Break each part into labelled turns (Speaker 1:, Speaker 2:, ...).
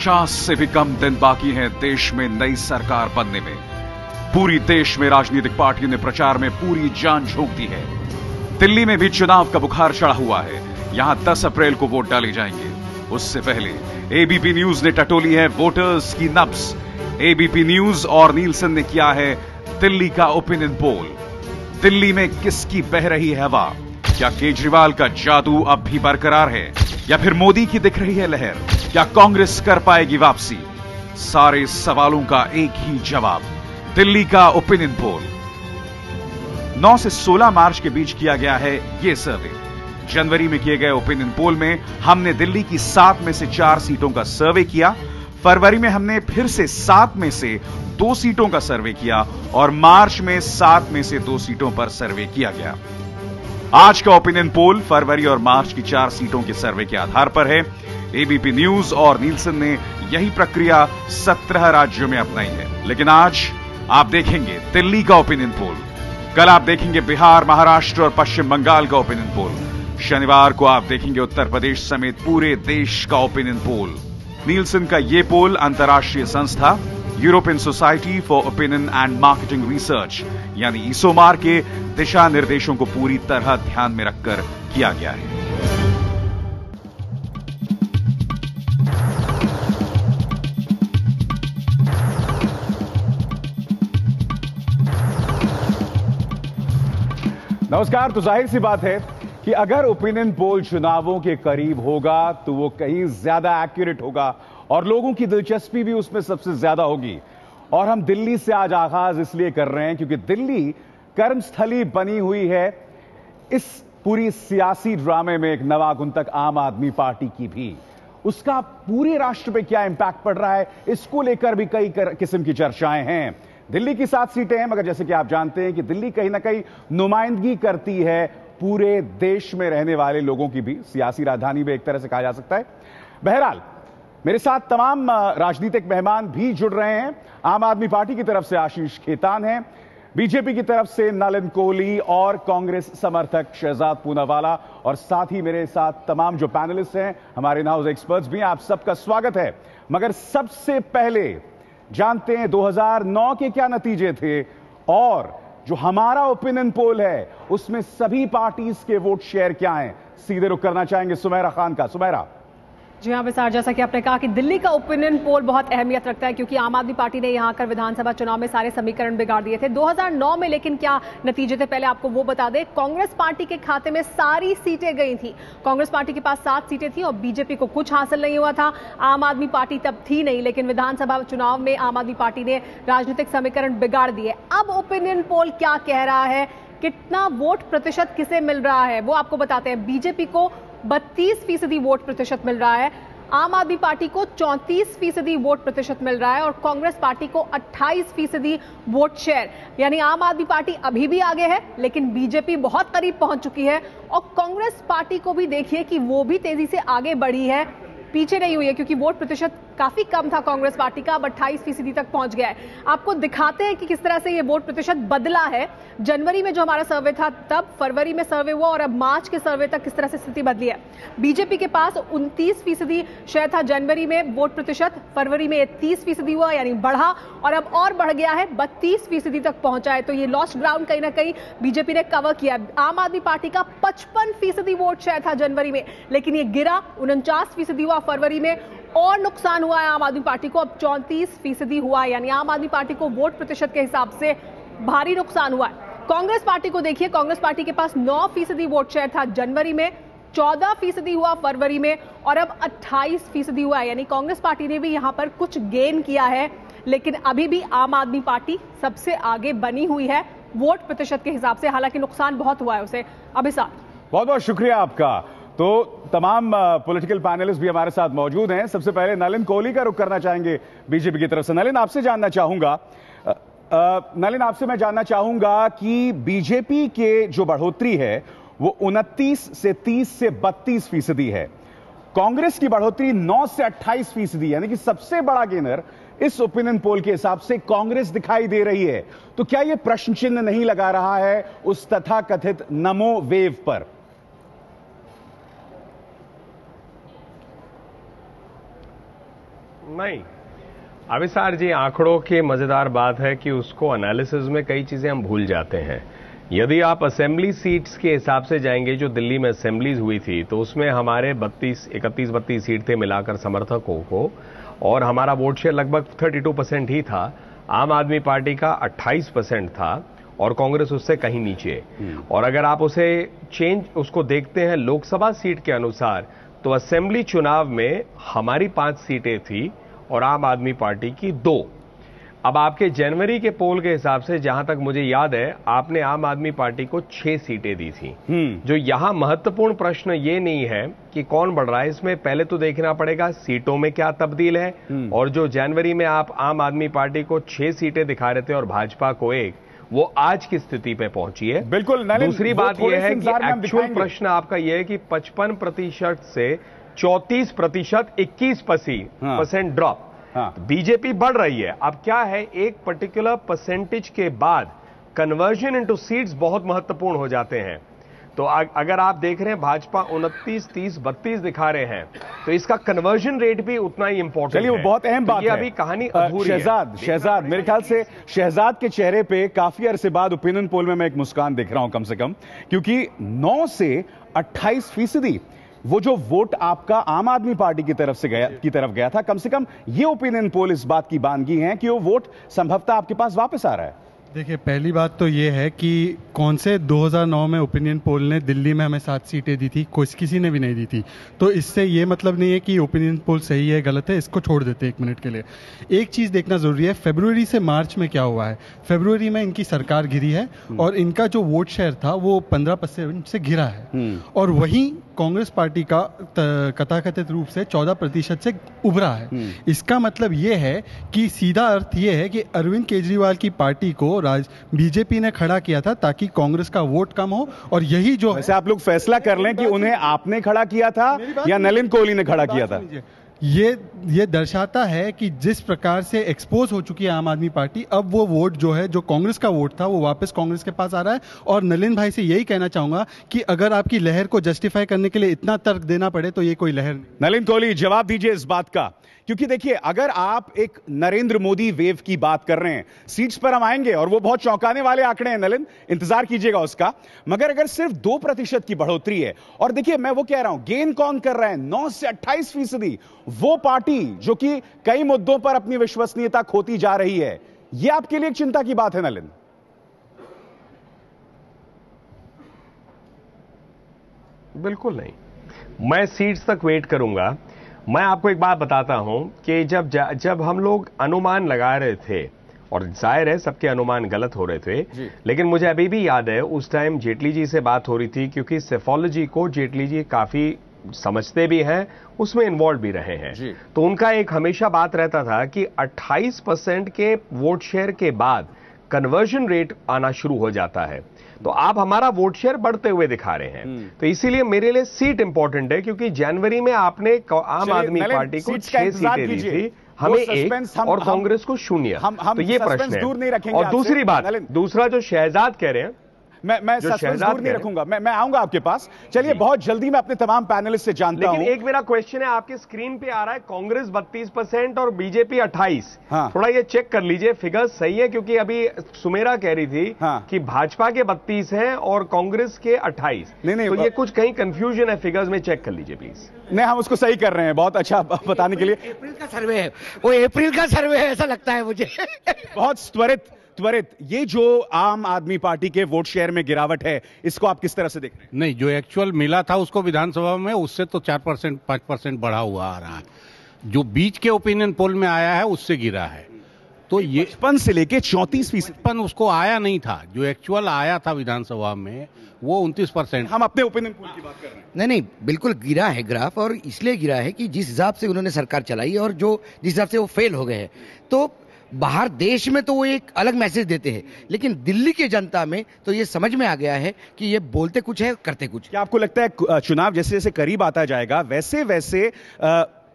Speaker 1: 50 से भी कम दिन बाकी हैं देश में नई सरकार बनने में। पूरी देश में राजनीतिक पार्टियों ने प्रचार में पूरी जान झोंक दी है। दिल्ली में भी चुनाव का बुखार चढ़ा हुआ है। यहां 10 अप्रैल को वोट डाले जाएंगे। उससे पहले एबीपी न्यूज ने टटोली है वोटर्स की नब्ज। एबीपी न्यूज और नीलसन ने किया है दिल्ली का ओपिनियन पोल। दिल्ली में किसकी बह रही है हवा? क्या केजरीवाल का जादू अब भी बरकरार है या फिर मोदी की दिख रही है लहर? क्या कांग्रेस कर पाएगी वापसी? सारे सवालों का एक ही जवाब, दिल्ली का ओपिनियन पोल। 9 से 16 मार्च के बीच किया गया है यह सर्वे। जनवरी में किए गए ओपिनियन पोल में हमने दिल्ली की 7 में से 4 सीटों का सर्वे किया। फरवरी में हमने फिर से 7 में से 2 सीटों का सर्वे किया और मार्च में 7 में से 2 सीटों पर सर्वे किया गया। आज का ओपिनियन पोल फरवरी और मार्च की 4 सीटों के सर्वे के आधार पर है। एबीपी न्यूज और नीलसन ने यही प्रक्रिया 17 राज्यों में अपनाई है। लेकिन आज आप देखेंगे दिल्ली का ओपिनियन पोल, कल आप देखेंगे बिहार, महाराष्ट्र और पश्चिम बंगाल का ओपिनियन पोल, शनिवार को आप देखेंगे उत्तर प्रदेश समेत पूरे देश का ओपिनियन पोल। नीलसन का यह पोल अंतर्राष्ट्रीय संस्था European society for opinion and marketing research यानी ईसोमार के दिशा निर्देशों को पूरी तरह ध्यान में रखकर किया गया है। नमस्कार। तो जाहिर सी बात है कि अगर ओपिनियन पोल चुनावों के करीब होगा तो वो कहीं ज्यादा एक्यूरेट होगा और लोगों की दिलचस्पी भी उसमें सबसे ज्यादा होगी। और हम दिल्ली से आज आगाज इसलिए कर रहे हैं क्योंकि दिल्ली कर्मस्थली बनी हुई है इस पूरी सियासी ड्रामे में एक नवागुंतक आम आदमी पार्टी की भी। उसका पूरे राष्ट्र पे क्या इंपैक्ट पड़ रहा है, इसको लेकर भी कई किस्म की चर्चाएं हैं। दिल्ली की 7 सीटें हैं, मगर जैसे कि आप जानते हैं कि दिल्ली कहीं ना कहीं नुमाइंदगी करती है पूरे देश में रहने वाले लोगों की भी, सियासी राजधानी में एक तरह से कहा जा सकता है। बहरहाल मेरे साथ तमाम राजनीतिक मेहमान भी जुड़ रहे हैं। आम आदमी पार्टी की तरफ से आशीष खेतान हैं, बीजेपी की तरफ से नलिन कोहली और कांग्रेस समर्थक शहजाद पूनावाला, और साथ ही मेरे साथ तमाम जो पैनलिस्ट हैं, हमारे इन हाउस एक्सपर्ट्स भी हैं। आप सबका स्वागत है। मगर सबसे पहले जानते हैं 2009 के क्या नतीजे थे और जो हमारा ओपिनियन पोल है उसमें सभी पार्टीज के वोट शेयर क्या हैं। सीधे रुख करना चाहेंगे सुमेरा खान का। सुमेरा।
Speaker 2: जी हाँ विसार, जैसा कि आपने कहा कि दिल्ली का ओपिनियन पोल बहुत अहमियत रखता है क्योंकि आम आदमी पार्टी ने यहां आकर विधानसभा चुनाव में सारे समीकरण बिगाड़ दिए थे 2009 में। लेकिन क्या नतीजे थे पहले आपको वो बता दें। कांग्रेस पार्टी के खाते में सारी सीटें गई थी। कांग्रेस पार्टी के पास 7 सीटें थी और बीजेपी को कुछ हासिल नहीं हुआ था। आम आदमी पार्टी तब थी नहीं, लेकिन विधानसभा चुनाव में आम आदमी पार्टी ने राजनीतिक समीकरण बिगाड़ दिए। अब ओपिनियन पोल क्या कह रहा है, कितना वोट प्रतिशत किसे मिल रहा है, वो आपको बताते हैं। बीजेपी को 32% वोट प्रतिशत मिल रहा है, आम आदमी पार्टी को 34% वोट प्रतिशत मिल रहा है और कांग्रेस पार्टी को 28% वोट शेयर। यानी आम आदमी पार्टी अभी भी आगे है, लेकिन बीजेपी बहुत करीब पहुंच चुकी है। और कांग्रेस पार्टी को भी देखिए कि वो भी तेजी से आगे बढ़ी है, पीछे नहीं हुई है, क्योंकि वोट प्रतिशत काफी कम था कांग्रेस पार्टी का, अब 28% तक पहुंच गया है। आपको दिखाते हैं कि किस तरह से ये वोट प्रतिशत बदला है। जनवरी में जो हमारा सर्वे था तब, फरवरी में सर्वे हुआ और अब मार्च के सर्वे तक किस तरह से स्थिति बदली है। बीजेपी के पास 29% शेयर था जनवरी में वोट प्रतिशत, फरवरी में 30% हुआ, यानी बढ़ा, और अब और बढ़ गया है, 32% तक पहुंचा है। तो ये लॉस्ट ग्राउंड कहीं ना कहीं बीजेपी ने कवर किया। आम आदमी पार्टी का 55% वोट शेयर था जनवरी में, लेकिन ये गिरा, 49% हुआ फरवरी में, और नुकसान हुआ है आम आदमी पार्टी को, अब 34% हुआ है। यानी आम आदमी पार्टी को वोट प्रतिशत के हिसाब से भारी नुकसान हुआ है। कांग्रेस पार्टी को देखिए, कांग्रेस पार्टी के पास 9% वोट शेयर था जनवरी में, 14% हुआ फरवरी में, और अब 28% हुआ है। यानी कांग्रेस पार्टी ने भी यहां पर कुछ गेन किया है, लेकिन अभी भी आम आदमी पार्टी सबसे आगे बनी हुई है वोट प्रतिशत के हिसाब से। हालांकि नुकसान बहुत हुआ है उसे। अभिसार,
Speaker 1: बहुत बहुत शुक्रिया आपका। तो तमाम पॉलिटिकल पैनलिस्ट भी हमारे साथ मौजूद हैं। सबसे पहले नलिन कोहली का रुख करना चाहेंगे बीजेपी की तरफ से। नलिन, आपसे जानना चाहूंगा नलिन आपसे मैं जानना चाहूंगा कि बीजेपी के जो बढ़ोतरी है वो 29 से 30 से 32% है। कांग्रेस की बढ़ोतरी 9 से 28%, यानी कि सबसे बड़ा गेनर इस ओपिनियन पोल के हिसाब से कांग्रेस दिखाई दे रही है। तो क्या यह प्रश्न चिन्ह नहीं लगा रहा है उस तथाकथित नमो वेव पर?
Speaker 3: नहीं, अविसार जी, आंकड़ों की मजेदार बात है कि उसको एनालिसिस में कई चीजें हम भूल जाते हैं। यदि आप असेंबली सीट्स के हिसाब से जाएंगे, जो दिल्ली में असेंबलीज हुई थी, तो उसमें हमारे 31-32 सीट थे मिलाकर समर्थकों को, और हमारा वोट शेयर लगभग 32% ही था। आम आदमी पार्टी का 28% था और कांग्रेस उससे कहीं नीचे। और अगर आप उसको देखते हैं लोकसभा सीट के अनुसार, तो असेंबली चुनाव में हमारी 5 सीटें थी और आम आदमी पार्टी की 2। अब आपके जनवरी के पोल के हिसाब से, जहां तक मुझे याद है, आपने आम आदमी पार्टी को 6 सीटें दी थी। जो यहां महत्वपूर्ण प्रश्न ये नहीं है कि कौन बढ़ रहा है, इसमें पहले तो देखना पड़ेगा सीटों में क्या तब्दील है। और जो जनवरी में आप आम आदमी पार्टी को 6 सीटें दिखा रहे थे और भाजपा को 1, वो आज की स्थिति पे पहुंची है।
Speaker 4: बिल्कुल।
Speaker 3: दूसरी बात यह है कि एक्चुअल प्रश्न आपका यह है कि 55% से 34%, 21% ड्रॉप। बीजेपी बढ़ रही है। अब क्या है, एक पर्टिकुलर परसेंटेज के बाद कन्वर्जन इनटू सीट्स बहुत महत्वपूर्ण हो जाते हैं। तो अगर आप देख रहे हैं भाजपा 29, 30, 32 दिखा रहे हैं, तो इसका कन्वर्जन रेट भी उतना ही इंपॉर्टेंट है।
Speaker 4: चलिए, वो बहुत अहम बात है।
Speaker 3: अभी कहानी अधूरी है।
Speaker 4: शहजाद, मेरे ख्याल से शहजाद के चेहरे पे काफी अरसे बाद ओपिनियन पोल में मैं एक मुस्कान देख रहा हूं, कम से कम, क्योंकि 9 से 28% वो जो वोट आपका आम आदमी पार्टी की तरफ गया था, कम से कम ये ओपिनियन पोल इस बात की बानगी है कि वो वोट संभवतः आपके पास वापस आ रहा है।
Speaker 5: देखिए, पहली बात तो ये है कि कौन से 2009 में ओपिनियन पोल ने दिल्ली में हमें 7 सीटें दी थी, किसी ने भी नहीं दी थी। तो इससे ये मतलब नहीं है कि ओपिनियन पोल सही है गलत है, इसको छोड़ देते 1 मिनट के लिए। एक चीज़ देखना जरूरी है, फरवरी से मार्च में क्या हुआ है। फरवरी में इनकी सरकार गिरी है और इनका जो वोट शेयर था वो 15% से गिरा है, और वहीं कांग्रेस पार्टी का कथाकथित रूप से 14% से उभरा है। इसका मतलब ये है कि सीधा अर्थ ये है कि अरविंद केजरीवाल की पार्टी को बीजेपी ने खड़ा किया था ताकि कांग्रेस का वोट कम हो, और यही जो
Speaker 4: वैसे आप लोग फैसला कर लें कि उन्हें आपने खड़ा किया था या नलिन कोहली ने खड़ा किया था।
Speaker 5: ये दर्शाता है कि जिस प्रकार से एक्सपोज हो चुकी है आम आदमी पार्टी, अब वो वोट जो है, जो कांग्रेस का वोट था, वो वापस कांग्रेस के पास आ रहा है। और नलिन भाई से यही कहना चाहूंगा कि अगर आपकी लहर को जस्टिफाई करने के लिए इतना तर्क देना पड़े तो ये कोई लहर नहीं।
Speaker 4: नलिन कोहली, जवाब दीजिए इस बात का, क्योंकि देखिए, अगर आप एक नरेंद्र मोदी वेव की बात कर रहे हैं, सीट्स पर हम आएंगे और वो बहुत चौंकाने वाले आंकड़े हैं नलिन, इंतजार कीजिएगा उसका। मगर अगर सिर्फ 2% की बढ़ोतरी है, और देखिए मैं वो कह रहा हूं, गेन कौन कर रहा है, 9 से 28%, वो पार्टी जो कि कई मुद्दों पर अपनी विश्वसनीयता खोती जा रही है, यह आपके लिए एक चिंता की बात है नलिन?
Speaker 3: बिल्कुल नहीं, मैं सीट्स तक वेट करूंगा। मैं आपको एक बात बताता हूं कि जब हम लोग अनुमान लगा रहे थे, और जाहिर है सबके अनुमान गलत हो रहे थे, लेकिन मुझे अभी भी याद है उस टाइम जेटली जी से बात हो रही थी, क्योंकि सेफोलॉजी को जेटली जी काफी समझते भी हैं, उसमें इन्वॉल्व भी रहे हैं। तो उनका एक हमेशा बात रहता था कि 28% के वोट शेयर के बाद कन्वर्जन रेट आना शुरू हो जाता है। तो आप हमारा वोट शेयर बढ़ते हुए दिखा रहे हैं, तो इसीलिए मेरे लिए सीट इंपॉर्टेंट है, क्योंकि जनवरी में आपने आम आदमी पार्टी को 6 सीटें दी थी, हमें 1 और कांग्रेस को 0। तो ये प्रश्न है। और दूसरी बात, दूसरा जो शहजाद कह रहे हैं,
Speaker 4: मैं सस्पेंस दूर नहीं रखूंगा, मैं आऊंगा आपके पास। चलिए, बहुत जल्दी मैं अपने तमाम पैनलिस्ट से जानता हूं।
Speaker 3: लेकिन एक मेरा क्वेश्चन है, आपके स्क्रीन पे आ रहा है कांग्रेस 32% और बीजेपी 28। थोड़ा ये चेक कर लीजिए फिगर सही है, क्योंकि अभी सुमेरा कह रही थी कि भाजपा के 32 हैं और कांग्रेस के 28। नहीं, तो ये कुछ कहीं कंफ्यूजन है फिगर्स में, चेक कर लीजिए प्लीज।
Speaker 4: नहीं, हम उसको सही कर रहे हैं, बहुत अच्छा बताने के लिए।
Speaker 6: अप्रैल का सर्वे है, वो अप्रैल का सर्वे है ऐसा लगता है मुझे।
Speaker 4: बहुत त्वरित, ये जो आम आदमी पार्टी के वोट शेयर में गिरावट है, इसको आप किस तरह से देख रहे हैं?
Speaker 7: नहीं, जो एक्चुअल मिला था उसको विधानसभा में, उससे तो 4%, 5% बढ़ा हुआ आ रहा है। जो बीच के ओपिनियन पोल में आया है उससे गिरा है। तो ये
Speaker 4: 55 से लेके 34%
Speaker 7: उसको आया नहीं था, जो एक्चुअल आया था विधानसभा में वो 29%।
Speaker 4: हम अपने ओपिनियन पोल की बात कर रहे हैं।
Speaker 6: नहीं, बिल्कुल गिरा है ग्राफ, और इसलिए गिरा है कि जिस हिसाब से उन्होंने सरकार चलाई और जिस हिसाब से वो फेल हो गए हैं, तो बाहर देश में तो वो एक अलग मैसेज देते हैं, लेकिन दिल्ली की जनता में तो ये समझ में आ गया है कि ये बोलते कुछ है करते कुछ।
Speaker 4: क्या आपको लगता है चुनाव जैसे जैसे करीब आता जाएगा, वैसे वैसे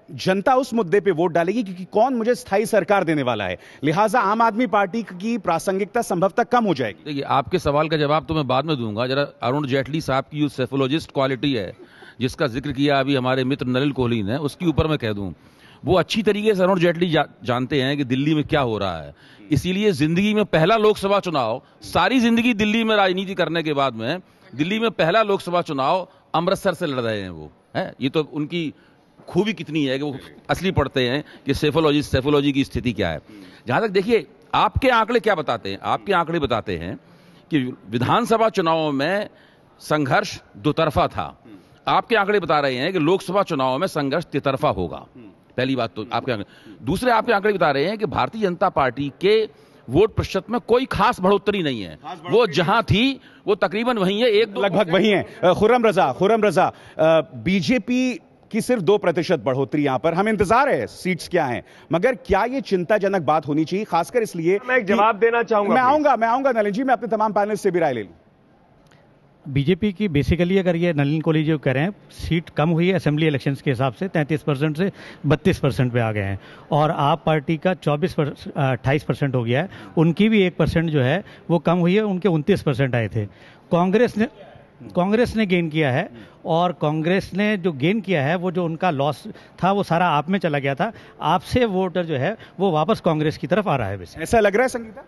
Speaker 4: जनता उस मुद्दे पे वोट डालेगी कि कौन मुझे स्थायी सरकार देने वाला है, लिहाजा आम आदमी पार्टी की प्रासंगिकता संभवतः कम हो जाएगी?
Speaker 8: देखिए, आपके सवाल का जवाब तो मैं बाद में दूंगा। जरा अरुण जेटली साहब की जो सेफोलॉजिस्ट क्वालिटी है, जिसका जिक्र किया अभी हमारे मित्र नलिन कोहली ने, उसके ऊपर मैं कह दूं वो अच्छी तरीके से अरुण जेटली जानते हैं कि दिल्ली में क्या हो रहा है। इसीलिए जिंदगी में पहला लोकसभा चुनाव, सारी जिंदगी दिल्ली में राजनीति करने के बाद में दिल्ली में पहला लोकसभा चुनाव अमृतसर से लड़ रहे हैं वो है। ये तो उनकी खूबी कितनी है कि वो असली पढ़ते हैं कि सेफोलॉजी की स्थिति क्या है। जहां तक देखिए आपके आंकड़े क्या बताते हैं, आपके आंकड़े बताते हैं कि विधानसभा चुनावों में संघर्ष दोतरफा था। आपके आंकड़े बता रहे हैं कि लोकसभा चुनाव में संघर्ष तितरफा होगा। पहली बात तो आपके आंकड़े। दूसरे आपके आंकड़े बता रहे हैं कि भारतीय जनता पार्टी के वोट प्रतिशत में कोई खास बढ़ोतरी नहीं है, वो जहां थी वो तकरीबन वही है,
Speaker 4: लगभग वही है। खुर्रम रजा, बीजेपी की सिर्फ 2% बढ़ोतरी यहां पर हम इंतजार है, सीट्स क्या हैं, मगर क्या ये चिंताजनक बात होनी चाहिए, खासकर इसलिए
Speaker 3: मैं एक जवाब देना चाहूंगा।
Speaker 4: मैं आऊंगा नलिन जी, मैं अपने तमाम पैनलिस्ट से भी राय ले लूं।
Speaker 9: बीजेपी की बेसिकली अगर ये नलिन कोहली जो कह रहे हैं, सीट कम हुई है असेंबली इलेक्शंस के हिसाब से 33% से 32% पे आ गए हैं, और आप पार्टी का 28% हो गया है। उनकी भी 1% जो है वो कम हुई है, उनके 29% आए थे। कांग्रेस ने गेन किया है, और कांग्रेस ने जो गेन किया है वो जो उनका लॉस था वो सारा आप में चला गया था। आपसे वोटर जो है वो वापस कांग्रेस की तरफ आ रहा है। वैसे
Speaker 4: ऐसा लग रहा है संगीता?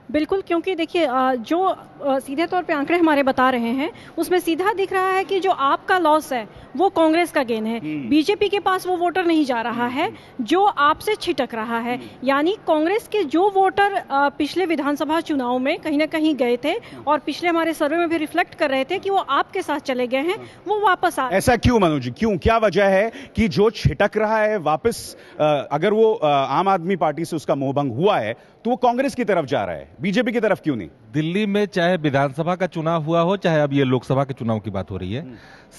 Speaker 10: बिल्कुल, क्योंकि देखिए जो सीधे तौर पे आंकड़े हमारे बता रहे हैं उसमें सीधा दिख रहा है कि जो आपका लॉस है वो कांग्रेस का गेन है। बीजेपी के पास वो वोटर नहीं जा रहा है जो आपसे छिटक रहा है। यानी कांग्रेस के जो वोटर पिछले विधानसभा चुनाव में कहीं ना कहीं गए थे और पिछले हमारे सर्वे में भी रिफ्लेक्ट कर रहे थे कि वो आपके साथ चले गए हैं, वो वापस आ।
Speaker 4: ऐसा क्यों मनु जी, क्यों, क्या वजह है कि जो छिटक रहा है वापस, अगर वो आम आदमी पार्टी से उसका मोहभंग हुआ है तो वो कांग्रेस की तरफ जा रहा है, बीजेपी की तरफ क्यों नहीं?
Speaker 11: दिल्ली में चाहे विधानसभा का चुनाव हुआ हो, चाहे अब ये लोकसभा के चुनाव की बात हो रही है,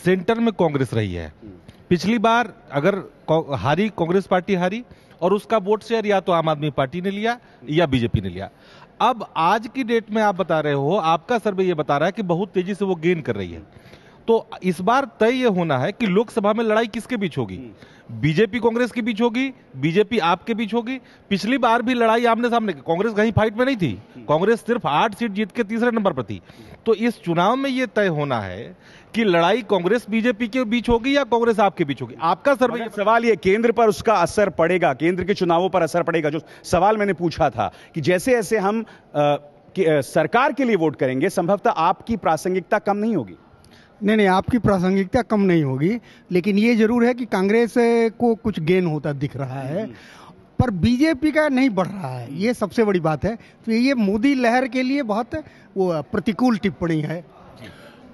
Speaker 11: सेंटर में कांग्रेस रही है। पिछली बार अगर हारी कांग्रेस पार्टी हारी, और उसका वोट शेयर या तो आम आदमी पार्टी ने लिया या बीजेपी ने लिया। अब आज की डेट में आप बता रहे हो, आपका सर्वे ये बता रहा है कि बहुत तेजी से वो गेन कर रही है। तो इस बार तय ये होना है कि लोकसभा में लड़ाई किसके बीच होगी, बीजेपी कांग्रेस के बीच होगी, बीजेपी आपके बीच होगी। पिछली बार भी लड़ाई आमने सामने, कांग्रेस कहीं फाइट में नहीं थी, कांग्रेस सिर्फ 8 सीट जीत के तीसरे नंबर पर थी। तो इस चुनाव में यह तय होना है कि लड़ाई कांग्रेस बीजेपी के बीच होगी या कांग्रेस आपके बीच होगी। आपका सर्वे,
Speaker 4: सवाल ये केंद्र पर उसका असर पड़ेगा, केंद्र के चुनावों पर असर पड़ेगा। जो सवाल मैंने पूछा था कि जैसे जैसे हम सरकार के लिए वोट करेंगे, संभवतः आपकी प्रासंगिकता कम नहीं होगी।
Speaker 12: नहीं, आपकी प्रासंगिकता कम नहीं होगी, लेकिन ये जरूर है कि कांग्रेस को कुछ गेन होता दिख रहा है, पर बीजेपी का नहीं बढ़ रहा है। ये सबसे बड़ी बात है। तो ये मोदी लहर के लिए बहुत वो प्रतिकूल टिप्पणी है।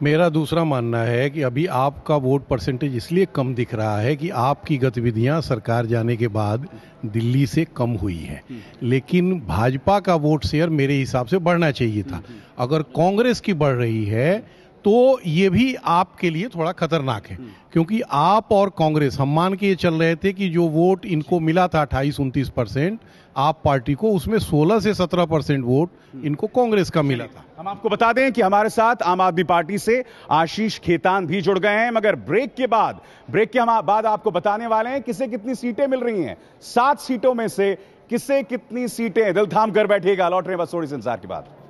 Speaker 7: मेरा दूसरा मानना है कि अभी आपका वोट परसेंटेज इसलिए कम दिख रहा है कि आपकी गतिविधियां सरकार जाने के बाद दिल्ली से कम हुई हैं, लेकिन भाजपा का वोट शेयर मेरे हिसाब से बढ़ना चाहिए था। अगर कांग्रेस की बढ़ रही है तो ये भी आपके लिए थोड़ा खतरनाक है, क्योंकि आप और कांग्रेस, हम मान के ये चल रहे थे कि जो वोट इनको मिला था 28-29% आप पार्टी को, उसमें 16 से 17% वोट इनको कांग्रेस का मिला था।
Speaker 4: हम आपको बता दें कि हमारे साथ आम आदमी पार्टी से आशीष खेतान भी जुड़ गए हैं, मगर ब्रेक के बाद आपको बताने वाले हैं किसे कितनी सीटें मिल रही हैं। 7 सीटों में से किसे कितनी सीटें, दिल थाम कर बैठिएगा, लौट रहे बस थोड़ी सी इंतजार के बाद।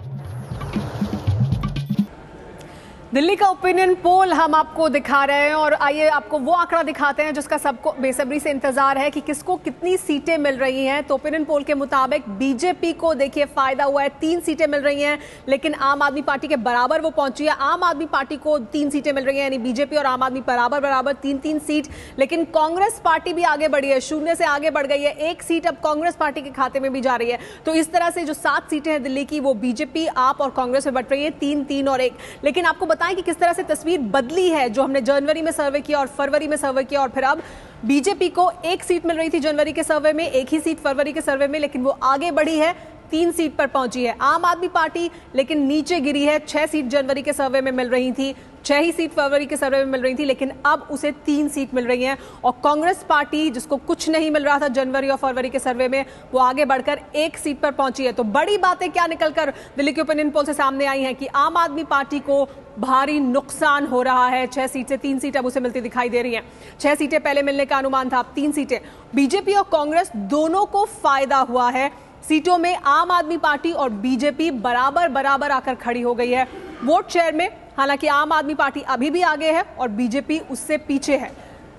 Speaker 2: दिल्ली का ओपिनियन पोल हम आपको दिखा रहे हैं, और आइए आपको वो आंकड़ा दिखाते हैं जिसका सबको बेसब्री से इंतजार है कि किसको कितनी सीटें मिल रही हैं। तो ओपिनियन पोल के मुताबिक बीजेपी को देखिए फायदा हुआ है, 3 सीटें मिल रही हैं, लेकिन आम आदमी पार्टी के बराबर वो पहुंची है। आम आदमी पार्टी को 3 सीटें मिल रही हैं, यानी बीजेपी और आम आदमी बराबर 3-3 सीट। लेकिन कांग्रेस पार्टी भी आगे बढ़ी है, 0 से आगे बढ़ गई है, 1 सीट अब कांग्रेस पार्टी के खाते में भी जा रही है। तो इस तरह से जो 7 सीटें हैं दिल्ली की, वो बीजेपी, आप और कांग्रेस में बट रही है, 3-3 और 1। लेकिन आपको कि किस तरह से तस्वीर बदली है, जो हमने जनवरी में सर्वे किया और फरवरी में सर्वे किया, और फिर अब बीजेपी को 1 सीट मिल रही थी जनवरी के सर्वे में, 1 ही सीट फरवरी के सर्वे में, लेकिन वो आगे बढ़ी है, 3 सीट पर पहुंची है। आम आदमी पार्टी लेकिन नीचे गिरी है, 6 सीट जनवरी के सर्वे में मिल रही थी, 6 ही सीट फरवरी के सर्वे में मिल रही थी, लेकिन अब उसे 3 सीट मिल रही हैं। और कांग्रेस पार्टी, जिसको कुछ नहीं मिल रहा था जनवरी और फरवरी के सर्वे में, वो आगे बढ़कर 1 सीट पर पहुंची है। तो बड़ी बातें क्या निकलकर दिल्ली के ओपिनियन पोल से सामने आई हैं कि आम आदमी पार्टी को भारी नुकसान हो रहा है। 6 सीट से 3 सीट अब उसे मिलती दिखाई दे रही हैं। 6 सीटें पहले मिलने का अनुमान था, अब 3 सीटें। बीजेपी और कांग्रेस दोनों को फायदा हुआ है। सीटों में आम आदमी पार्टी और बीजेपी बराबर आकर खड़ी हो गई है। वोट शेयर में हालांकि आम आदमी पार्टी अभी भी आगे है और बीजेपी उससे पीछे है।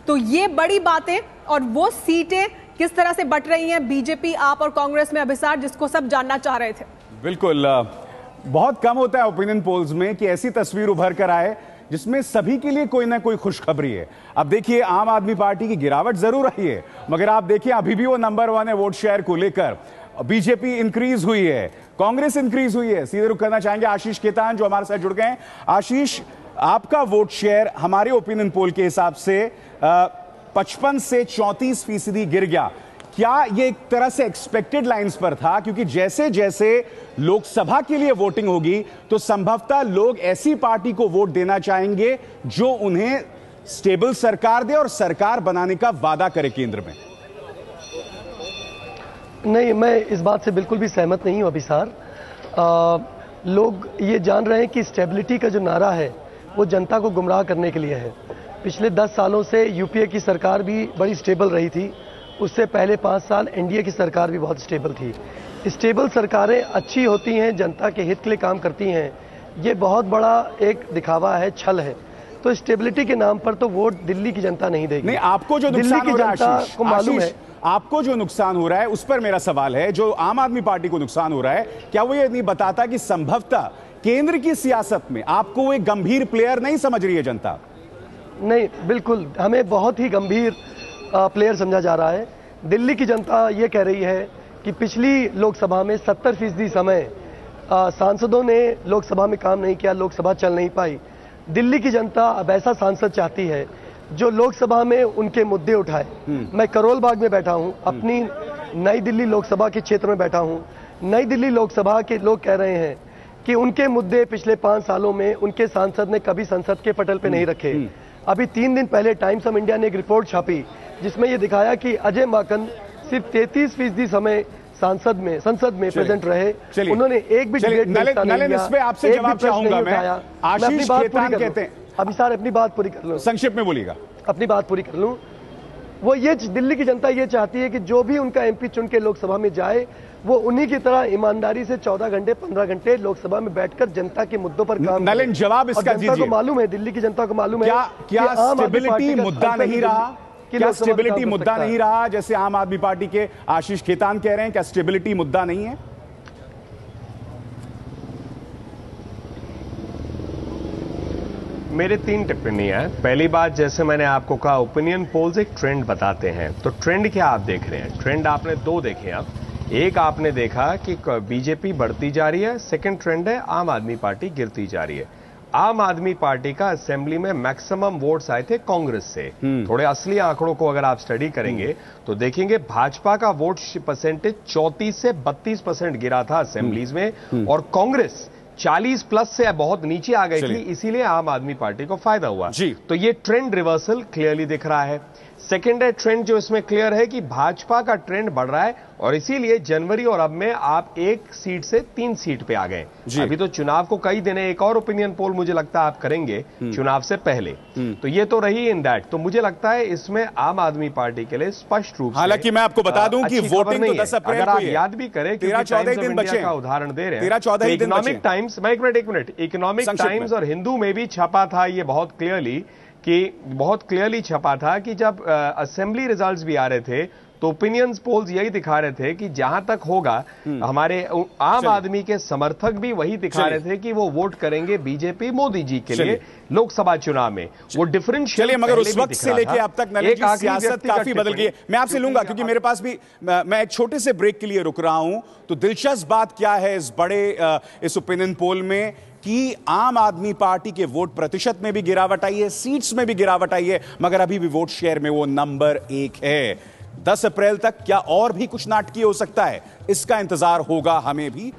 Speaker 2: तो ये बड़ी बातें और वो सीटें किस तरह से बट रही हैं बीजेपी, आप और कांग्रेस में, अभिसार, जिसको सब जानना चाह रहे थे।
Speaker 4: बिल्कुल, बहुत कम होता है ओपिनियन पोल्स में कि ऐसी तस्वीर उभर कर आए जिसमें सभी के लिए कोई ना कोई खुशखबरी है। अब देखिए, आम आदमी पार्टी की गिरावट जरूर आई है, मगर आप देखिए अभी भी वो नंबर 1 है वोट शेयर को लेकर। बीजेपी इंक्रीज हुई है, कांग्रेस इंक्रीज हुई है। सीधे रुख करना चाहेंगे आशीष खेतान जो हमारे साथ जुड़ गए हैं। आशीष, आपका वोट शेयर हमारे ओपिनियन पोल के हिसाब से 55 से 34% गिर गया। क्या ये एक तरह से एक्सपेक्टेड लाइंस पर था? क्योंकि जैसे जैसे लोकसभा के लिए वोटिंग होगी तो संभवतः लोग ऐसी पार्टी को वोट देना चाहेंगे जो उन्हें स्टेबल सरकार दे और सरकार बनाने का वादा करे केंद्र में।
Speaker 13: नहीं, मैं इस बात से बिल्कुल भी सहमत नहीं हूं अभिसार। लोग ये जान रहे हैं कि स्टेबिलिटी का जो नारा है वो जनता को गुमराह करने के लिए है। पिछले 10 सालों से यूपीए की सरकार भी बड़ी स्टेबल रही थी, उससे पहले 5 साल एनडीए की सरकार भी बहुत स्टेबल थी। स्टेबल सरकारें अच्छी होती हैं, जनता के हित के लिए काम करती हैं, ये बहुत बड़ा एक दिखावा है, छल है। तो स्टेबिलिटी के नाम पर तो वोट दिल्ली की जनता नहीं देगी।
Speaker 4: नहीं, आपको जो नुकसान हो रहा है आशीष,
Speaker 13: को मालूम है,
Speaker 4: आपको जो नुकसान हो रहा है उस पर मेरा सवाल है। जो आम आदमी पार्टी को नुकसान हो रहा है, क्या वो ये नहीं बताता कि संभवतः केंद्र की सियासत में आपको वो एक गंभीर प्लेयर नहीं समझ रही है जनता?
Speaker 13: नहीं, बिल्कुल, हमें बहुत ही गंभीर प्लेयर समझा जा रहा है। दिल्ली की जनता ये कह रही है कि पिछली लोकसभा में 70% समय सांसदों ने लोकसभा में काम नहीं किया, लोकसभा चल नहीं पाई। दिल्ली की जनता अब ऐसा सांसद चाहती है जो लोकसभा में उनके मुद्दे उठाए। मैं करोल बाग में बैठा हूं, अपनी नई दिल्ली लोकसभा के क्षेत्र में बैठा हूं। नई दिल्ली लोकसभा के लोग कह रहे हैं कि उनके मुद्दे पिछले 5 सालों में उनके सांसद ने कभी संसद के पटल पे नहीं रखे। अभी 3 दिन पहले टाइम्स ऑफ इंडिया ने एक रिपोर्ट छापी जिसमें यह दिखाया कि अजय माकन सिर्फ 33% समय संसद में प्रेजेंट रहे। उन्होंने एक भी डिबेट में हिस्सा नहीं लिया।
Speaker 4: इस पे आपसे जवाब चाहूंगा मैं। आशीष खेतान कहते हैं,
Speaker 13: अभी सर अपनी बात पूरी कर लूं,
Speaker 4: संक्षिप्त में बोलिएगा।
Speaker 13: अपनी बात पूरी कर लूं। वो ये दिल्ली की जनता ये चाहती है कि जो भी उनका एमपी चुन के लोकसभा में जाए वो उन्हीं की तरह ईमानदारी से 14 घंटे 15 घंटे लोकसभा में बैठकर जनता के मुद्दों पर काम करे।
Speaker 4: नलिन, जवाब इसका दीजिए।
Speaker 13: जनता को मालूम है, दिल्ली की जनता को मालूम है
Speaker 4: क्या स्टेबिलिटी मुद्दा नहीं रहा? क्या स्टेबिलिटी मुद्दा नहीं रहा जैसे आम आदमी पार्टी के आशीष खेतान कह रहे हैं? क्या स्टेबिलिटी मुद्दा नहीं है?
Speaker 3: मेरे 3 टिप्पणी है। पहली बात, जैसे मैंने आपको कहा, ओपिनियन पोल्स एक ट्रेंड बताते हैं। तो ट्रेंड क्या आप देख रहे हैं? ट्रेंड आपने 2 देखे। अब एक आपने देखा कि बीजेपी बढ़ती जा रही है, सेकंड ट्रेंड है आम आदमी पार्टी गिरती जा रही है। आम आदमी पार्टी का असेंबली में मैक्सिमम वोट्स आए थे कांग्रेस से। थोड़े असली आंकड़ों को अगर आप स्टडी करेंगे तो देखेंगे भाजपा का वोट परसेंटेज 34 से 32% गिरा था असेंबलीज में, और कांग्रेस 40+ से बहुत नीचे आ गई थी। इसीलिए आम आदमी पार्टी को फायदा हुआ। तो ये ट्रेंड रिवर्सल क्लियरली दिख रहा है। सेकेंड है ट्रेंड जो इसमें क्लियर है कि भाजपा का ट्रेंड बढ़ रहा है, और इसीलिए जनवरी और अब में आप 1 सीट से 3 सीट पे आ गए। अभी तो चुनाव को कई दिन है। एक और ओपिनियन पोल मुझे लगता है आप करेंगे चुनाव से पहले। तो ये तो रही इन दैट। तो मुझे लगता है इसमें आम आदमी पार्टी के लिए स्पष्ट रूप से,
Speaker 4: हालांकि मैं आपको बता दूं कि वोटिंग तो 10 अप्रैल
Speaker 3: अगर आप याद भी करें,
Speaker 4: 13-14 दिन बचे
Speaker 3: का उदाहरण दे रहे हैं।
Speaker 4: 13-14 दिन
Speaker 3: इकोनॉमिक टाइम्स, मैं एक मिनट, इकोनॉमिक टाइम्स और हिंदू में भी छपा था ये बहुत क्लियरली छपा था कि जब असेंबली रिजल्ट्स भी आ रहे थे तो ओपिनियन पोल्स यही दिखा रहे थे कि जहां तक होगा हमारे आम आदमी के समर्थक भी वही दिखा रहे थे कि वो वोट करेंगे बीजेपी मोदी जी के लिए लोकसभा चुनाव में। वो डिफरेंशियल,
Speaker 4: मगर उस वक्त से लेके अब तक सियासत काफी बदल गई है। मैं आपसे लूंगा क्योंकि मेरे पास भी, मैं एक छोटे से ब्रेक के लिए रुक रहा हूं। तो दिलचस्प बात क्या है इस बड़े इस ओपिनियन पोल में कि आम आदमी पार्टी के वोट प्रतिशत में भी गिरावट आई है, सीट्स में भी गिरावट आई है, मगर अभी भी वोट शेयर में वो नंबर 1 है। 10 अप्रैल तक क्या और भी कुछ नाटकीय हो सकता है? इसका इंतजार होगा हमें भी।